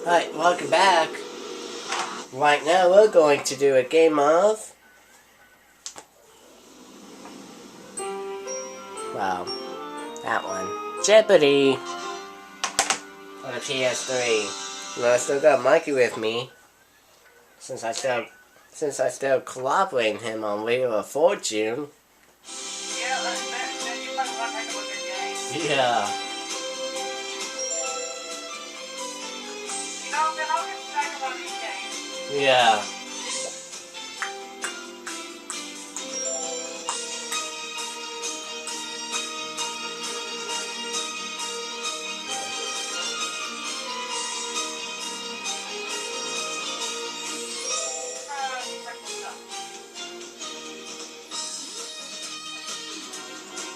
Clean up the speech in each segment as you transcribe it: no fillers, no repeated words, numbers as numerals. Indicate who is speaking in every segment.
Speaker 1: Alright, welcome back. Right now we're going to do a game of... Well, that one. Jeopardy! On the PS3. And I still got Mikey with me. Since I still collaborating him on Wheel of Fortune.
Speaker 2: Yeah, you might want to take a look at games.
Speaker 1: Yeah.
Speaker 2: You know, then I'll get back to one of these games.
Speaker 1: Yeah.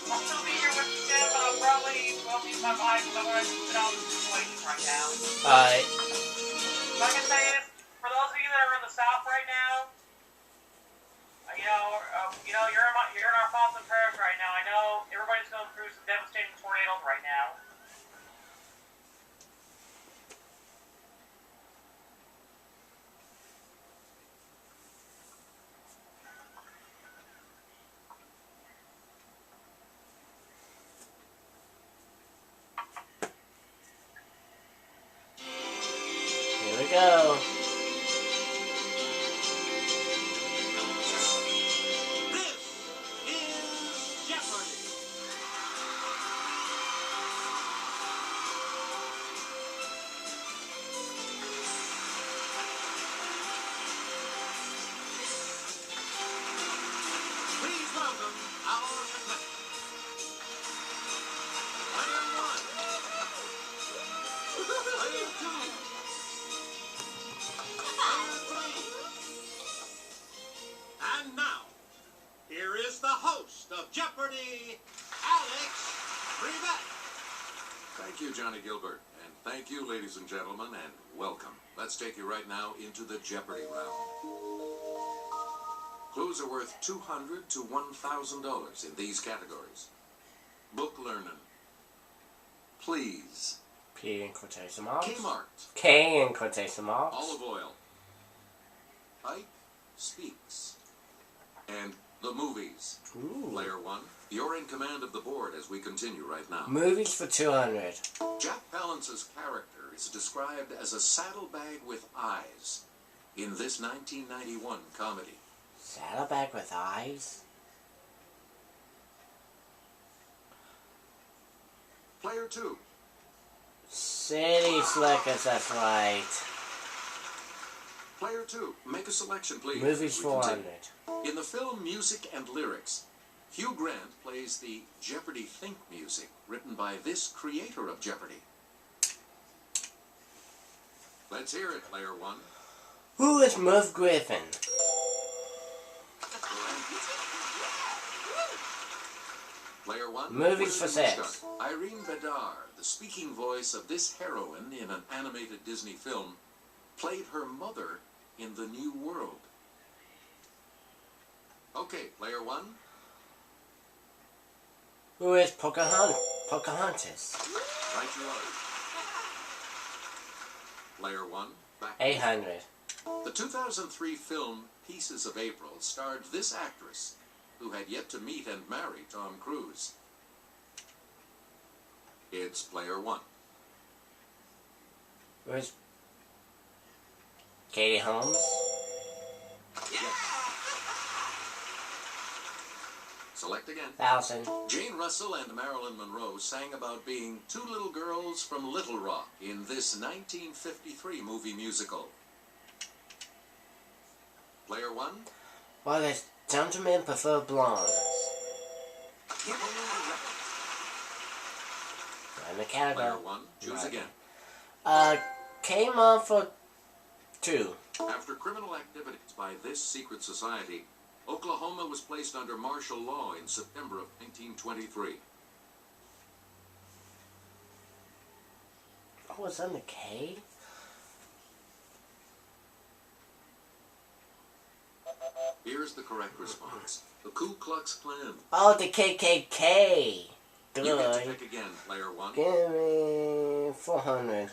Speaker 2: I'll still be here with you, Tim, but I'll probably won't use my mic because I'm going to sit out the situation right now.
Speaker 1: Alright.
Speaker 2: What I can say is, for those of you that are in the South right now, you're in our thoughts and prayers right now. I know everybody's going through some devastating tornadoes right now.
Speaker 1: Here we go.
Speaker 3: This is Jeopardy! Please welcome our contestants. Player 1. Player 2. Player 3. And now, here is the host of Jeopardy, Alex Rivet.
Speaker 4: Thank you, Johnny Gilbert, and thank you, ladies and gentlemen, and welcome. Let's take you right now into the Jeopardy round. Clues are worth $200 to $1,000 in these categories. Book learning. Please.
Speaker 1: P in quotation marks.
Speaker 4: Kmart.
Speaker 1: K in quotation marks.
Speaker 4: Olive oil. Ike speaks. And the movies.
Speaker 1: Ooh.
Speaker 4: Player 1, you're in command of the board as we continue right now.
Speaker 1: Movies for 200.
Speaker 4: Jack Palance's character is described as a saddlebag with eyes in this 1991 comedy.
Speaker 1: Saddlebag with eyes?
Speaker 4: Player 2,
Speaker 1: City Slickers, that's right.
Speaker 4: Player 2, make a selection, please.
Speaker 1: Movies
Speaker 4: We continue.
Speaker 1: 400.
Speaker 4: In the film Music and Lyrics, Hugh Grant plays the Jeopardy theme music written by this creator of Jeopardy. Let's hear it, Player 1.
Speaker 1: Who is Merv Griffin?
Speaker 4: Player 1.
Speaker 1: Movies for
Speaker 4: where do we
Speaker 1: sex.
Speaker 4: start? Irene Bedar, the speaking voice of this heroine in an animated Disney film, played her mother in The New World. Okay, Player 1.
Speaker 1: Who is Pocahontas?
Speaker 4: Right you are. Player 1. Back.
Speaker 1: 800.
Speaker 4: The 2003 film Pieces of April starred this actress, who had yet to meet and marry Tom Cruise. It's Player 1.
Speaker 1: Who is Katie Holmes?
Speaker 4: Select again.
Speaker 1: 1000.
Speaker 4: Jane Russell and Marilyn Monroe sang about being two little girls from Little Rock in this 1953 movie musical. Player 1.
Speaker 1: Well, there's gentlemen prefer blondes. And the
Speaker 4: Player
Speaker 1: category.
Speaker 4: 1. Choose
Speaker 1: Right.
Speaker 4: again.
Speaker 1: Came on for 2.
Speaker 4: After criminal activities by this secret society, Oklahoma was placed under martial law in September of 1923.
Speaker 1: Oh, it's on the K?
Speaker 4: Here's the correct response. The Ku Klux Klan.
Speaker 1: Oh, the KKK.
Speaker 4: You get to
Speaker 1: Good.
Speaker 4: pick again, Player 1.
Speaker 1: Give me 400.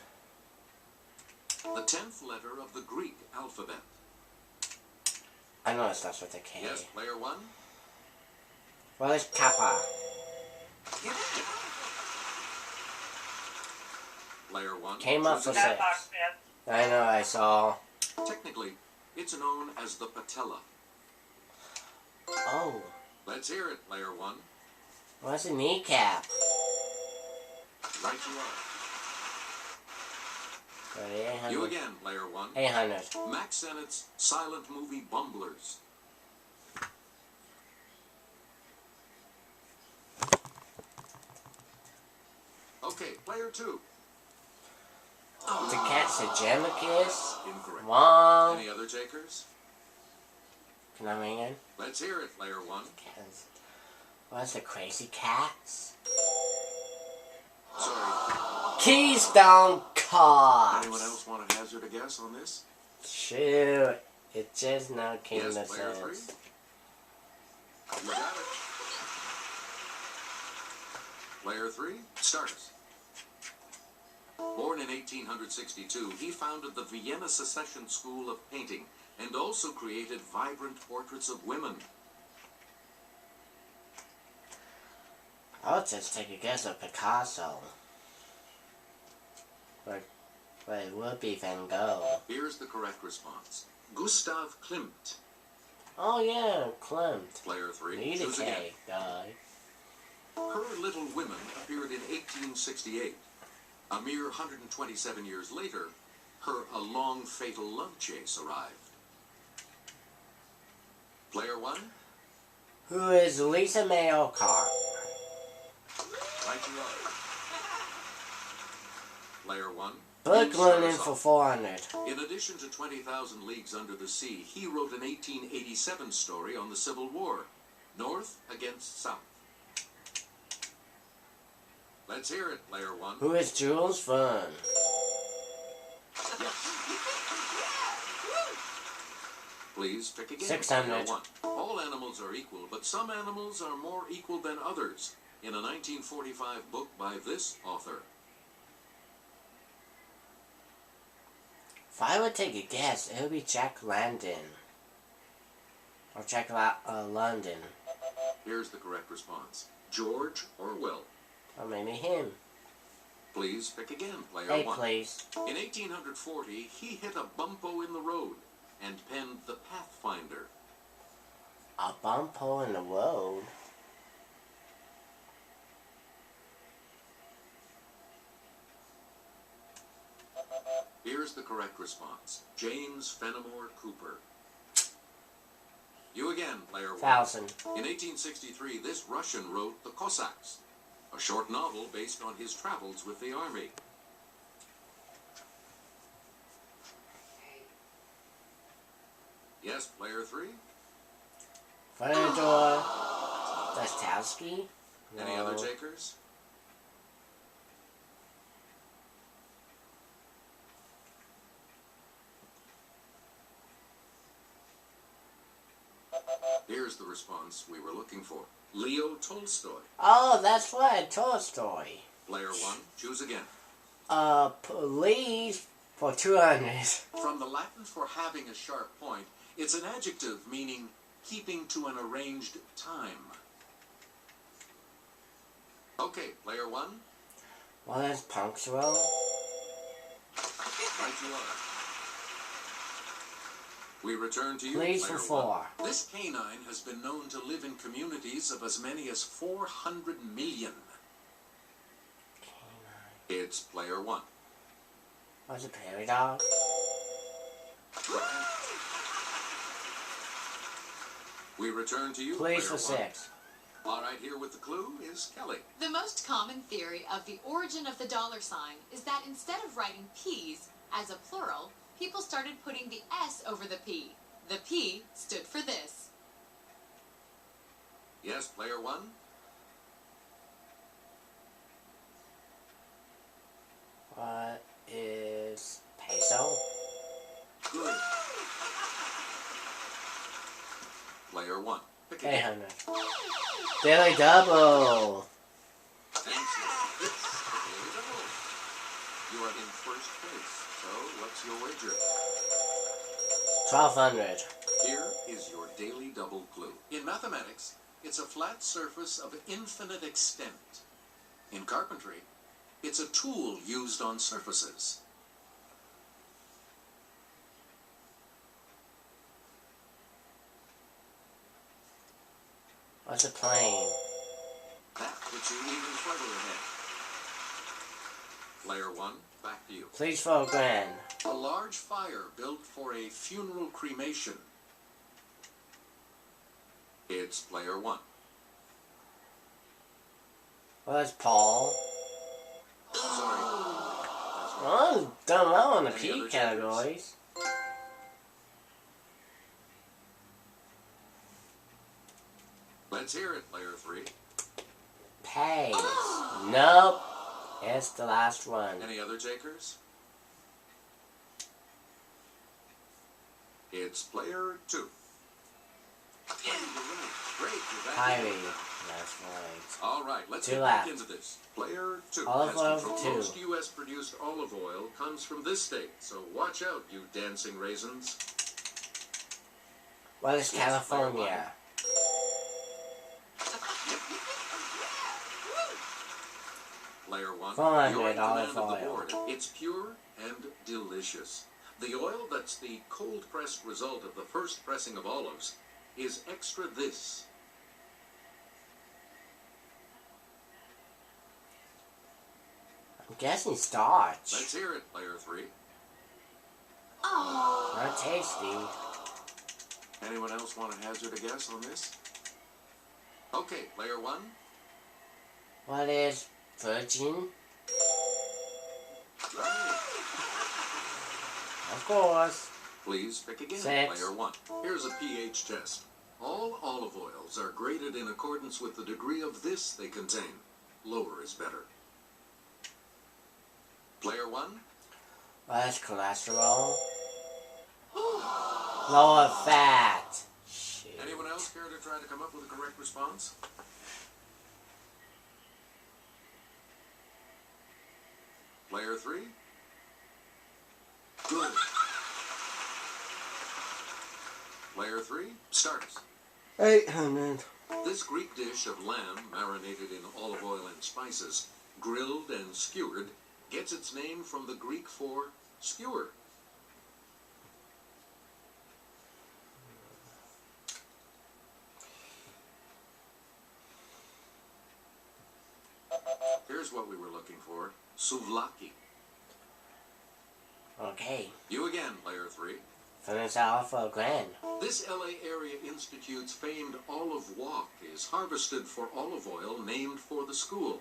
Speaker 4: The 10th letter of the Greek alphabet.
Speaker 1: I know it starts with a K.
Speaker 4: Yes, player one.
Speaker 1: What is Kappa?
Speaker 4: Player one.
Speaker 1: Came up for
Speaker 4: choose again.
Speaker 1: six.
Speaker 2: That box Smith.
Speaker 1: I know, I saw.
Speaker 4: Technically, it's known as the patella.
Speaker 1: Oh,
Speaker 4: Let's hear it, player one.
Speaker 1: what's a kneecap?
Speaker 4: Right you are.
Speaker 1: Ready,
Speaker 4: You
Speaker 1: 800.
Speaker 4: again, player one.
Speaker 1: 800.
Speaker 4: Max Sennett's silent movie Bumblers. Okay, player two.
Speaker 1: To catch the Gemicus?
Speaker 4: Incorrect.
Speaker 1: Wrong.
Speaker 4: Any other takers?
Speaker 1: Can I ring in?
Speaker 4: Let's hear it, player one.
Speaker 1: Cats. What's the crazy cats?
Speaker 4: Sorry.
Speaker 1: Keystone Cops.
Speaker 4: Anyone else want to hazard a guess on this?
Speaker 1: Shoot. It just now came
Speaker 4: Yes,
Speaker 1: to
Speaker 4: player three.
Speaker 1: sense.
Speaker 4: You got it. Player three, stars. Born in 1862, he founded the Vienna Secession School of Painting and also created vibrant portraits of women.
Speaker 1: I'll just take a guess of Picasso. But it would be Van Gogh.
Speaker 4: Here's the correct response. Gustav Klimt.
Speaker 1: Oh yeah, Klimt.
Speaker 4: Player three,
Speaker 1: Need a
Speaker 4: choose again.
Speaker 1: K, guy.
Speaker 4: Her Little Women appeared in 1868. A mere 127 years later, her A Long Fatal Love Chase arrived. Player one,
Speaker 1: Who is Lisa May Alcott?
Speaker 4: right you are. Player one,
Speaker 1: Book
Speaker 4: you
Speaker 1: London
Speaker 4: stars
Speaker 1: for
Speaker 4: off.
Speaker 1: 400.
Speaker 4: In addition to 20,000 Leagues Under the Sea, he wrote an 1887 story on the Civil War, North against South. Let's hear it, player one.
Speaker 1: Who is Jules Verne?
Speaker 4: Please pick again.
Speaker 1: 600.
Speaker 4: Player one. All animals are equal, but some animals are more equal than others. In a 1945 book by this author.
Speaker 1: If I would take a guess, it would be Jack London. Or Jack London.
Speaker 4: Here's the correct response. George Orwell.
Speaker 1: Or maybe him.
Speaker 4: Please pick again, player
Speaker 1: Hey,
Speaker 4: one.
Speaker 1: please.
Speaker 4: In 1840, he hit a bumpo in the road and penned The Pathfinder.
Speaker 1: A bump hole in the road.
Speaker 4: Here's the correct response. James Fenimore Cooper. You again, player one.
Speaker 1: 1,000.
Speaker 4: In 1863, this Russian wrote The Cossacks, a short novel based on his travels with the army. Yes, player three.
Speaker 1: Fyodor Dostoevsky?
Speaker 4: Any other takers? Here's the response we were looking for. Leo Tolstoy.
Speaker 1: Oh, that's right, Tolstoy.
Speaker 4: Player one, choose again.
Speaker 1: Please for 200.
Speaker 4: From the Latin for having a sharp point, it's an adjective meaning keeping to an arranged time. Okay, player one.
Speaker 1: Well, that's punctual.
Speaker 4: Right you are. We return to you,
Speaker 1: Please
Speaker 4: player
Speaker 1: for 4.
Speaker 4: one. This canine has been known to live in communities of as many as 400 million. It's player one.
Speaker 1: What's a prairie dog?
Speaker 4: We return to you,
Speaker 1: Please
Speaker 4: player
Speaker 1: for
Speaker 4: one.
Speaker 1: 6.
Speaker 4: All right, here with the clue is Kelly.
Speaker 5: The most common theory of the origin of the dollar sign is that instead of writing P's as a plural, people started putting the S over the P. The P stood for this.
Speaker 4: Yes, player one.
Speaker 1: What is peso?
Speaker 4: Good. Player one. Pick again.
Speaker 1: 800. Daily double.
Speaker 4: Thanks. You are are in first place. So, what's your wager?
Speaker 1: 1,200.
Speaker 4: Here is your daily double clue. In mathematics, it's a flat surface of infinite extent. In carpentry, it's a tool used on surfaces.
Speaker 1: What's a plane?
Speaker 4: That puts you even further ahead. Player 1, back to you.
Speaker 1: Please for a grand.
Speaker 4: A large fire built for a funeral cremation. It's player 1.
Speaker 1: What's Paul?
Speaker 4: Sorry.
Speaker 1: Oh, done well in the
Speaker 4: Any
Speaker 1: P
Speaker 4: other
Speaker 1: categories.
Speaker 4: Let's hear it, player 3.
Speaker 1: Pays. Nope. It's the last one.
Speaker 4: Any other takers? It's player 2. Great, you're back
Speaker 1: Kyrie.
Speaker 4: in.
Speaker 1: That's right.
Speaker 4: All right, let's
Speaker 1: Two
Speaker 4: get
Speaker 1: left.
Speaker 4: back into this. Player 2
Speaker 1: Olive
Speaker 4: has
Speaker 1: oil
Speaker 4: control.
Speaker 1: 2.
Speaker 4: Most U.S.-produced olive oil comes from this state, so watch out, you dancing raisins.
Speaker 1: What is
Speaker 4: Yes,
Speaker 1: California?
Speaker 4: Player 1,
Speaker 1: 400
Speaker 4: you're in command
Speaker 1: olive
Speaker 4: of the
Speaker 1: oil.
Speaker 4: board. It's pure and delicious. The oil that's the cold-pressed result of the first pressing of olives is extra this.
Speaker 1: I'm guessing starch.
Speaker 4: Let's hear it, player 3.
Speaker 1: Not tasty.
Speaker 4: Anyone else want to hazard a guess on this? Okay, player 1.
Speaker 1: What is virgin?
Speaker 4: Right.
Speaker 1: Of course.
Speaker 4: Please pick again,
Speaker 1: 6.
Speaker 4: player 1. Here's a pH test. All olive oils are graded in accordance with the degree of this they contain. Lower is better. Player 1.
Speaker 1: What is cholesterol? Lower fat. Shoot.
Speaker 4: Anyone else care to try to come up with a correct response? Player 3. Good. Player 3, starters.
Speaker 1: 800.
Speaker 4: This Greek dish of lamb marinated in olive oil and spices, grilled and skewered, gets its name from the Greek for skewer. Here's what we were looking for. Souvlaki.
Speaker 1: Okay.
Speaker 4: You again, player 3.
Speaker 1: Finish off for a grand.
Speaker 4: This LA Area Institute's famed olive walk is harvested for olive oil named for the school.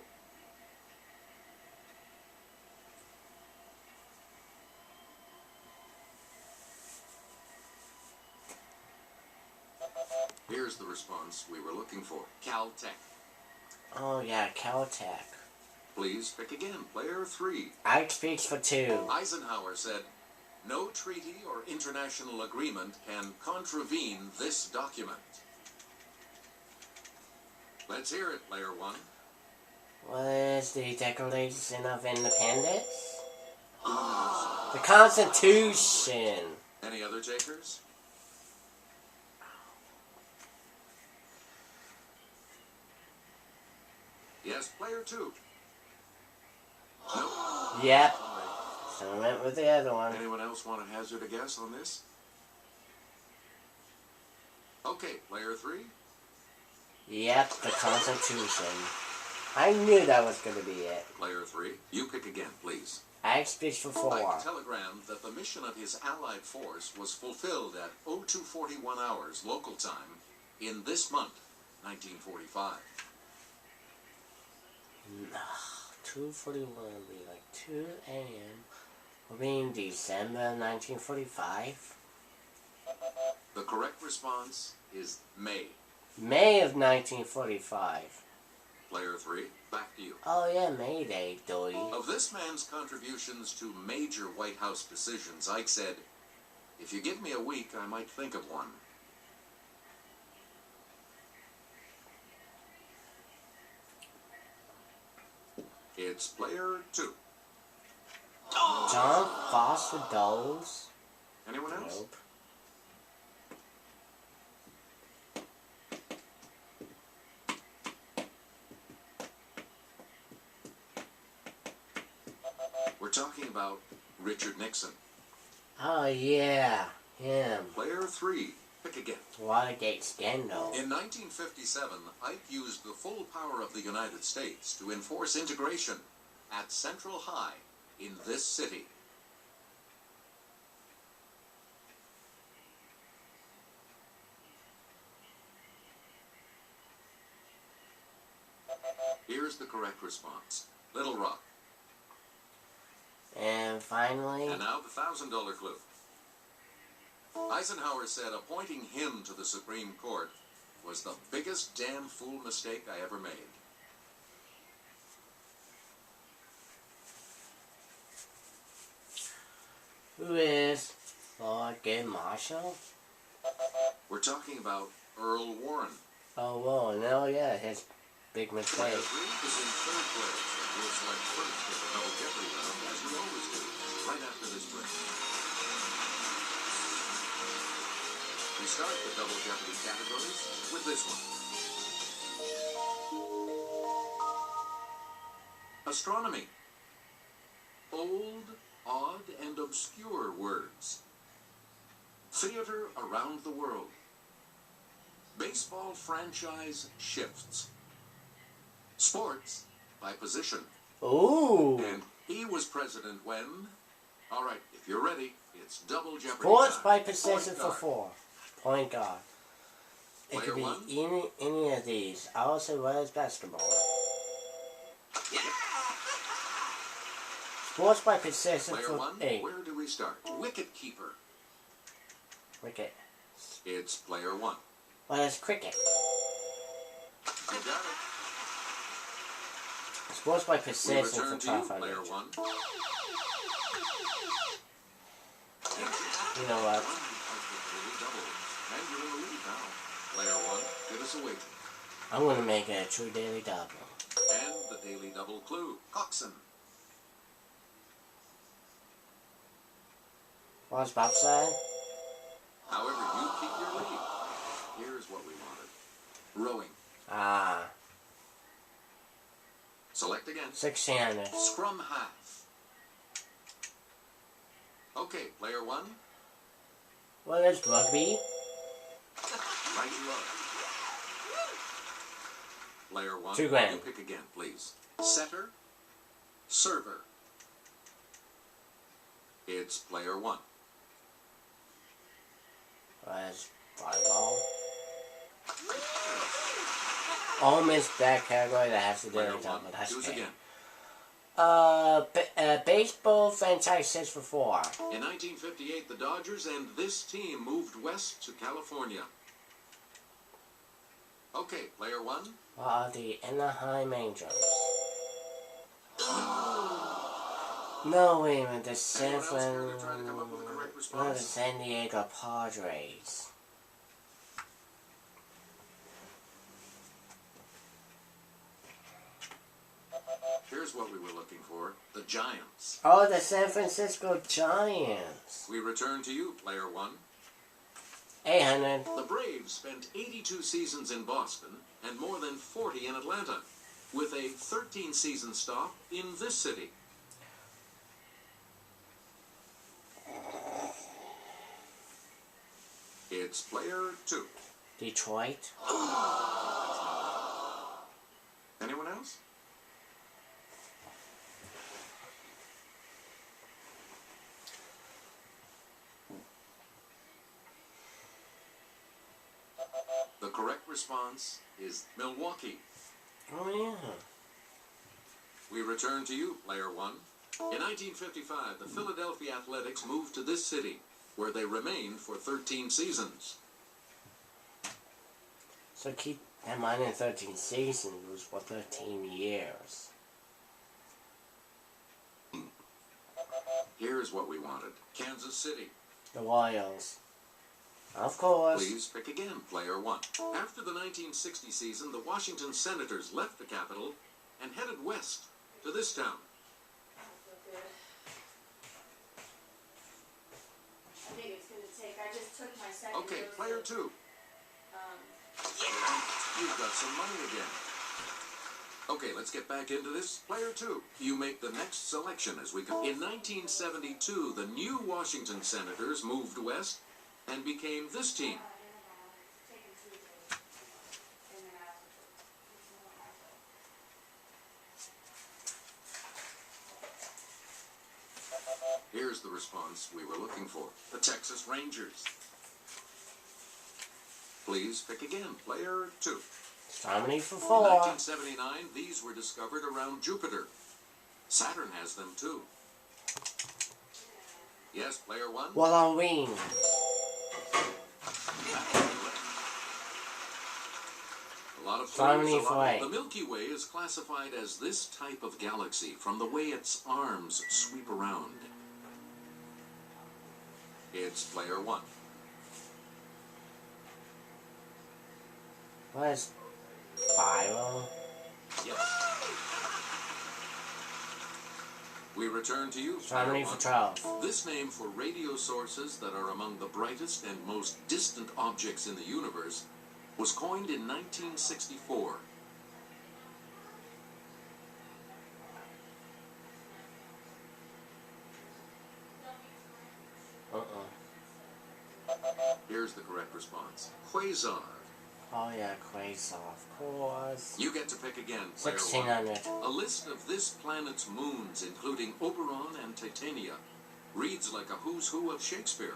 Speaker 4: Here's the response we were looking for. Caltech.
Speaker 1: Oh yeah, Caltech.
Speaker 4: Please pick again, player 3.
Speaker 1: Ike speaks for 2.
Speaker 4: Eisenhower said, "No treaty or international agreement can contravene this document." Let's hear it, player 1.
Speaker 1: What is the Declaration of Independence? The Constitution.
Speaker 4: Any other takers? Yes, player 2. No.
Speaker 1: Yep. So I went with the other one.
Speaker 4: Anyone else want to hazard a guess on this? Okay, player 3.
Speaker 1: Yep, the Constitution. I knew that was going to be it.
Speaker 4: Player 3, you pick again, please.
Speaker 1: Ike speaks for 4.
Speaker 4: Ike telegrammed that the mission of his allied force was fulfilled at 0241 hours local time in this month, 1945.
Speaker 1: 2:41 would be like 2 a.m. Will be in December 1945.
Speaker 4: The correct response is May.
Speaker 1: May of 1945.
Speaker 4: Player 3, back to you.
Speaker 1: Oh yeah, May Day, doy.
Speaker 4: Of this man's contributions to major White House decisions, Ike said, "If you give me a week, I might think of one." It's player 2.
Speaker 1: John Foster Dulles?
Speaker 4: Anyone else?
Speaker 1: Nope.
Speaker 4: We're talking about Richard Nixon.
Speaker 1: Oh yeah, him.
Speaker 4: Player 3. Pick again.
Speaker 1: Watergate scandal.
Speaker 4: In 1957, Ike used the full power of the United States to enforce integration at Central High in this city. Here's the correct response. Little Rock.
Speaker 1: And finally,
Speaker 4: And now the $1,000 clue. Eisenhower said appointing him to the Supreme Court was the biggest damn fool mistake I ever made.
Speaker 1: who is Thurgood Marshall?
Speaker 4: We're talking about Earl Warren.
Speaker 1: Oh, well, no, yeah, his big
Speaker 4: Player
Speaker 1: mistake.
Speaker 4: 3 is in third place, and we'll select first in the double Jeopardy round, as we always do, right after this break. We start the double Jeopardy categories with this one. Astronomy. Old, odd, and obscure words. Theater around the world. Baseball franchise shifts. Sports by position.
Speaker 1: Ooh!
Speaker 4: And he was president when... All right, if you're ready, it's double Jeopardy
Speaker 1: Sports
Speaker 4: time.
Speaker 1: by possession
Speaker 4: Point
Speaker 1: for
Speaker 4: guard.
Speaker 1: 4. Point guard. It
Speaker 4: Player
Speaker 1: could be
Speaker 4: one.
Speaker 1: any of these. I also was basketball. Sports by possession
Speaker 4: Player
Speaker 1: for
Speaker 4: 1,
Speaker 1: 8.
Speaker 4: where do we start? Wicket keeper.
Speaker 1: Cricket.
Speaker 4: It's player 1.
Speaker 1: Well, it's cricket.
Speaker 4: You got it.
Speaker 1: Sports by
Speaker 4: We
Speaker 1: possession for
Speaker 4: return to you,
Speaker 1: top 5.
Speaker 4: player 1.
Speaker 1: You know what?
Speaker 4: And you're in the lead now. Player 1, give us a wager.
Speaker 1: I'm going to make it a true daily double.
Speaker 4: And the daily double clue, Coxon.
Speaker 1: What's Bob saying?
Speaker 4: However, you keep your lead. Here's what we wanted. Rowing.
Speaker 1: Ah,
Speaker 4: Select again.
Speaker 1: 600.
Speaker 4: Scrum half. Okay, player 1.
Speaker 1: What is rugby?
Speaker 4: Right you are. Player 1.
Speaker 1: 2 grand.
Speaker 4: You pick again, please. Setter. Server. It's player 1.
Speaker 1: What is volleyball? All missed that category that has to do
Speaker 4: Player
Speaker 1: with
Speaker 4: 1.
Speaker 1: double. That's
Speaker 4: Do it
Speaker 1: good.
Speaker 4: again.
Speaker 1: Baseball franchise 6 for 4.
Speaker 4: In 1958, the Dodgers and this team moved west to California. Okay, player 1.
Speaker 1: What are the Anaheim Angels? No, wait a minute. The
Speaker 4: Anyone else care to try to come up with a correct
Speaker 1: No, the
Speaker 4: response?
Speaker 1: San Diego Padres.
Speaker 4: Here's what we were looking for. The Giants.
Speaker 1: Oh, the San Francisco Giants.
Speaker 4: We return to you, player 1.
Speaker 1: 800.
Speaker 4: The Braves spent 82 seasons in Boston and more than 40 in Atlanta, with a 13-season stop in this city. It's player 2.
Speaker 1: Detroit.
Speaker 4: Anyone else? The correct response is Milwaukee.
Speaker 1: Oh, yeah.
Speaker 4: We return to you, player 1. In 1955, the Philadelphia Athletics moved to this city, where they remained for 13 seasons.
Speaker 1: So keep in mind in 13 seasons was for 13 years.
Speaker 4: Here's what we wanted. Kansas City.
Speaker 1: The Royals. Of course.
Speaker 4: Please pick again, player 1. After the 1960 season, the Washington Senators left the capital and headed west to this town. Player 2. You've got some money again. Okay, let's get back into this. Player 2, you make the next selection as we go. In 1972, the new Washington Senators moved west and became this team. Here's the response we were looking for. The Texas Rangers. Please pick again. Player 2.
Speaker 1: Astronomy for
Speaker 4: In
Speaker 1: 4.
Speaker 4: 1979, these were discovered around Jupiter. Saturn has them too. Yes, player 1.
Speaker 1: Halloween.
Speaker 4: A lot of
Speaker 1: Astronomy
Speaker 4: clues, a
Speaker 1: for
Speaker 4: lot.
Speaker 1: 8.
Speaker 4: The Milky Way is classified as this type of galaxy from the way its arms sweep around. It's player 1.
Speaker 1: What is spiral?
Speaker 4: Yes. We return to you,
Speaker 1: Astronomy
Speaker 4: player
Speaker 1: for
Speaker 4: 1.
Speaker 1: 12.
Speaker 4: This name for radio sources that are among the brightest and most distant objects in the universe was coined in 1964. Here's the correct response. Quasar.
Speaker 1: Oh yeah, quasar, of course.
Speaker 4: You get to pick again, player 1.
Speaker 1: 1600.
Speaker 4: A list of this planet's moons, including Oberon and Titania, reads like a who's who of Shakespeare.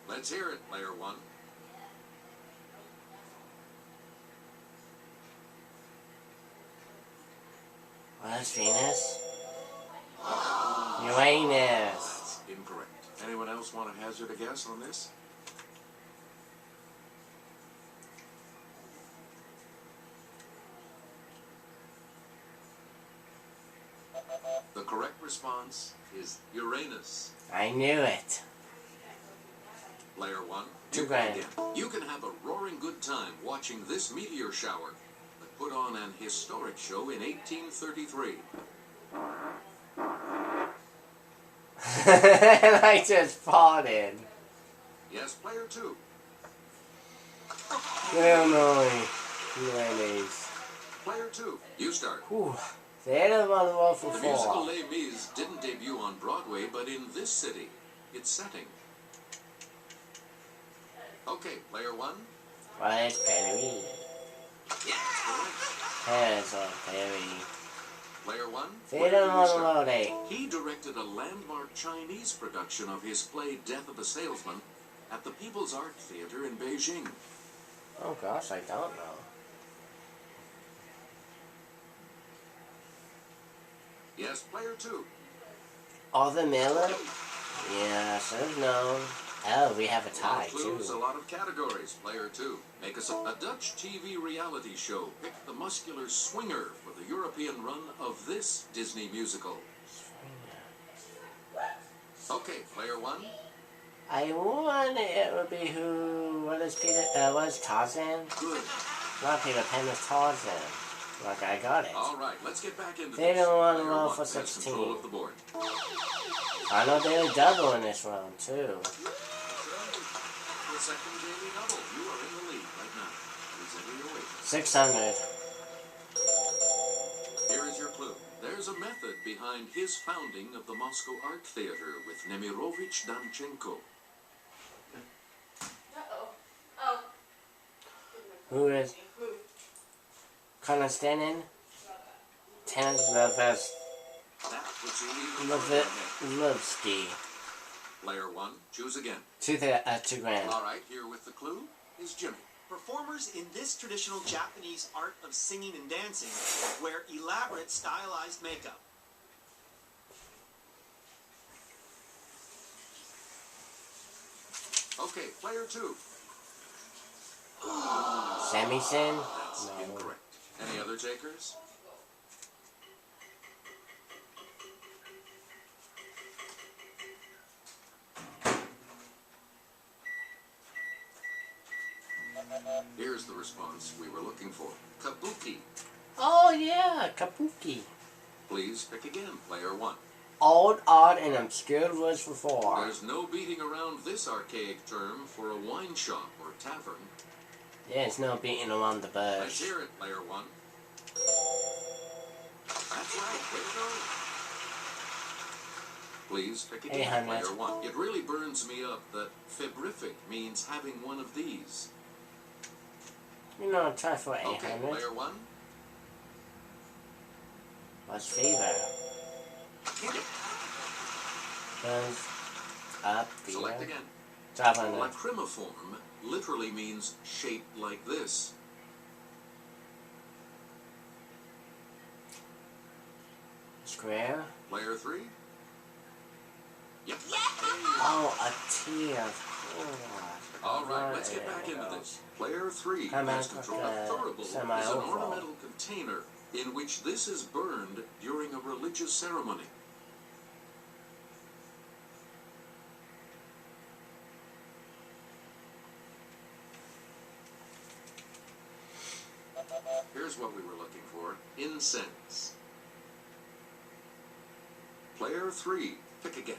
Speaker 4: Let's hear it, player 1.
Speaker 1: What is Venus? Uranus.
Speaker 4: That's incorrect. Anyone else want to hazard a guess on this? The correct response is Uranus.
Speaker 1: I knew it.
Speaker 4: Player 1.
Speaker 1: Two
Speaker 4: You
Speaker 1: grand.
Speaker 4: again. You can have a roaring good time watching this meteor shower that put on an historic show in 1833.
Speaker 1: And I just farted.
Speaker 4: Yes, player 2.
Speaker 1: Culinary. Uranus.
Speaker 4: Player 2. You start.
Speaker 1: Whew. Theater of the World for
Speaker 4: The musical
Speaker 1: 4.
Speaker 4: Les Mis didn't debut on Broadway, but in this city, its setting. Okay, player 1.
Speaker 1: What is Perry?
Speaker 4: Yes, correct.
Speaker 1: Paris of Perry.
Speaker 4: Player 1.
Speaker 1: Theater
Speaker 4: where do you
Speaker 1: of
Speaker 4: start?
Speaker 1: the 8.
Speaker 4: He directed a landmark Chinese production of his play Death of a Salesman at the People's Art Theater in Beijing.
Speaker 1: Oh gosh, I don't know.
Speaker 4: Yes, player 2.
Speaker 1: Arthur Miller? Yeah, should have known. Oh, we have a
Speaker 4: A lot
Speaker 1: tie
Speaker 4: of clues,
Speaker 1: too.
Speaker 4: a lot of categories. Player 2. Make us a Dutch TV reality show. Pick the muscular swinger for the European run of this Disney musical. Okay, player 1.
Speaker 1: I won. It would be who? What is Peter? What is Tarzan?
Speaker 4: Good.
Speaker 1: Not Peter Pan. It's Tarzan. Like I got it.
Speaker 4: All right, let's get back into
Speaker 1: They
Speaker 4: this.
Speaker 1: don't want to
Speaker 4: Player
Speaker 1: roll
Speaker 4: 1
Speaker 1: for
Speaker 4: has
Speaker 1: 16.
Speaker 4: control of the board.
Speaker 1: I know they were double in this round too.
Speaker 4: The second daily double. You are in the lead right now. Please enter your wager.
Speaker 1: 600.
Speaker 4: Here is your clue. There's a method behind his founding of the Moscow Art Theater with Nemirovich Danchenko.
Speaker 1: Who is Konstantin Tanzlevsky.
Speaker 4: That puts you even further ahead. Player 1, choose again.
Speaker 1: 2 grand.
Speaker 4: All right, here with the clue is Jimmy.
Speaker 6: Performers in this traditional Japanese art of singing and dancing wear elaborate stylized makeup.
Speaker 4: Okay, player 2.
Speaker 1: Samisen?
Speaker 4: That's
Speaker 1: No.
Speaker 4: incorrect. Any other takers? Here's the response we were looking for. Kabuki.
Speaker 1: Oh yeah, Kabuki.
Speaker 4: Please pick again, player 1.
Speaker 1: old, odd, and obscure words for four.
Speaker 4: There's no beating around this archaic term for a wine shop or tavern.
Speaker 1: There's no beating around the
Speaker 4: Let's
Speaker 1: bush.
Speaker 4: hear it, player one. That's right, way to go. Please pick again,
Speaker 1: 800.
Speaker 4: player one. It really burns me up that febrific means having one of these.
Speaker 1: You know, try for
Speaker 4: Okay,
Speaker 1: 800.
Speaker 4: player one.
Speaker 1: What's fever? Burns up,
Speaker 4: Select
Speaker 1: fever.
Speaker 4: again.
Speaker 1: 500.
Speaker 4: Lacrimiform literally means shaped like this.
Speaker 1: Square.
Speaker 4: Player three. Yep.
Speaker 1: Oh, a T, of course.
Speaker 4: All right, let's get back into this. Player three
Speaker 1: Come
Speaker 4: has
Speaker 1: on,
Speaker 4: control. A
Speaker 1: okay,
Speaker 4: thurible is an
Speaker 1: semi-oval.
Speaker 4: ornamental container in which this is burned during a religious ceremony. Here's what we were looking for. Incense. Player three. Pick again.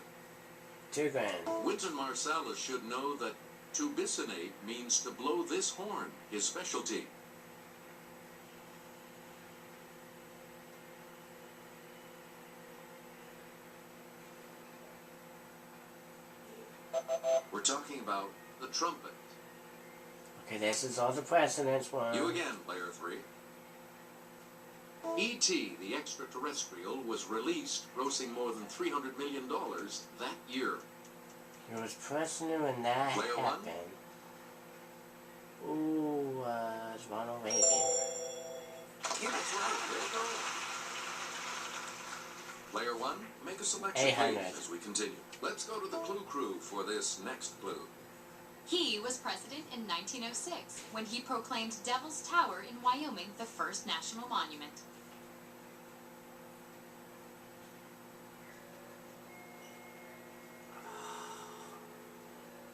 Speaker 1: 2 grand.
Speaker 4: Wynton Marsalis should know that to bisonate means to blow this horn, his specialty. We're talking about the trumpet.
Speaker 1: Okay, this is all the precedence one.
Speaker 4: You again, player three. E.T., the extraterrestrial, was released, grossing more than $300 million that year.
Speaker 1: It was precedent when that
Speaker 4: Player one.
Speaker 1: happened. Ooh, it's Ronald Reagan.
Speaker 4: That's right, there you go. Player one, make a selection
Speaker 1: 800.
Speaker 4: please as we continue. Let's go to the clue crew for this next clue.
Speaker 5: He was president in 1906 when he proclaimed Devil's Tower in Wyoming the first national monument.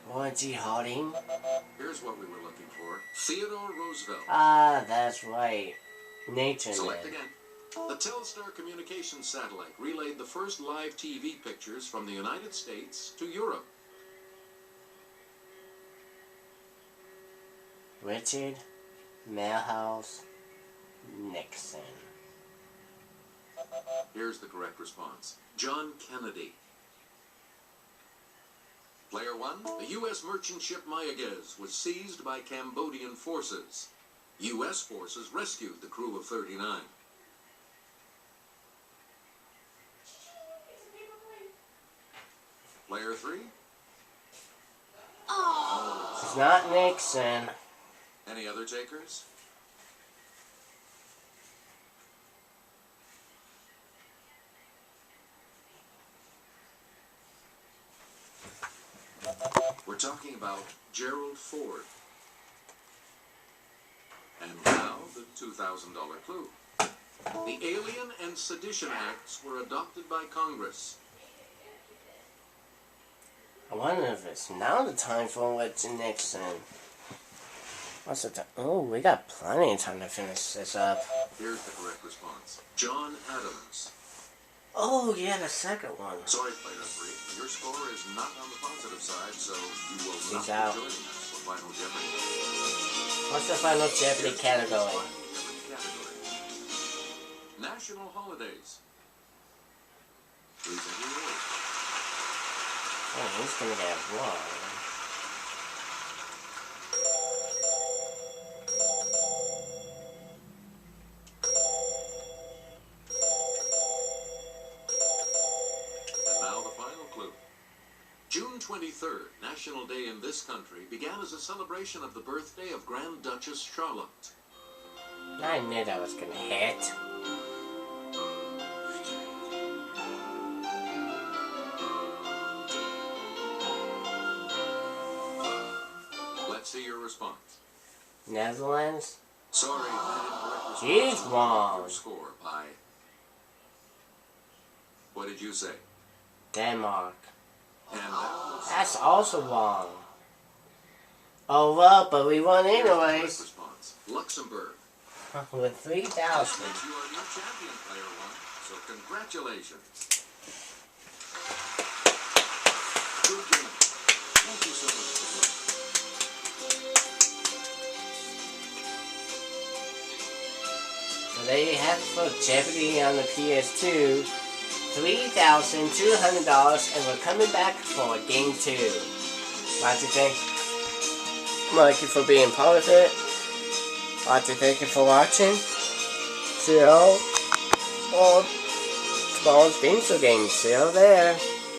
Speaker 1: Lawrence E. Harding.
Speaker 4: Here's what we were looking for. Theodore Roosevelt.
Speaker 1: Ah, that's right. Nature
Speaker 4: Select
Speaker 1: Man.
Speaker 4: again. The Telstar communications satellite relayed the first live TV pictures from the United States to Europe.
Speaker 1: Richard Milhouse Nixon.
Speaker 4: Here's the correct response. John Kennedy. Player one, the U.S. merchant ship Mayaguez was seized by Cambodian forces. U.S. forces rescued the crew of 39. Player three,
Speaker 5: Oh,
Speaker 1: It's not Nixon.
Speaker 4: any other takers? We're talking about Gerald Ford. And now the $2,000 clue. The Alien and Sedition Acts were adopted by Congress.
Speaker 1: I wonder if it's now the time for Richard Nixon. What's the time? Oh, we got plenty of time to finish this up.
Speaker 4: Here's the correct response. John Adams.
Speaker 1: Oh, yeah, the second one.
Speaker 4: Sorry, player three. Your score is not on the positive side, so you will not
Speaker 1: He's
Speaker 4: be
Speaker 1: out.
Speaker 4: joining us for Final Jeopardy.
Speaker 1: What's the final Jeopardy category?
Speaker 4: Final Jeopardy category. National holidays. Please enter your words.
Speaker 1: Oh, he's gonna get one.
Speaker 4: And now the final clue. June 23rd, National Day in this country, began as a celebration of the birthday of Grand Duchess Charlotte.
Speaker 1: I knew that was gonna hit.
Speaker 4: Let's see your response.
Speaker 1: Netherlands?
Speaker 4: Sorry, that incorrect
Speaker 1: He's
Speaker 4: response.
Speaker 1: wrong.
Speaker 4: Your score by... What did you say?
Speaker 1: Denmark.
Speaker 4: And that was...
Speaker 1: That's also wrong. Oh well, but we won
Speaker 4: Here's the correct
Speaker 1: anyways.
Speaker 4: response. Luxembourg.
Speaker 1: With
Speaker 4: That
Speaker 1: 3,000.
Speaker 4: makes you our new champion, player one. So congratulations. Good game. Thank you so much for playing.
Speaker 1: So there you have it for Jeopardy on the PS2. $3,200, and we're coming back for game 2. I'd like to thank Mikey for being part of it. I'd like to thank you for watching. See you all on tomorrow's Game Show Games. See you there.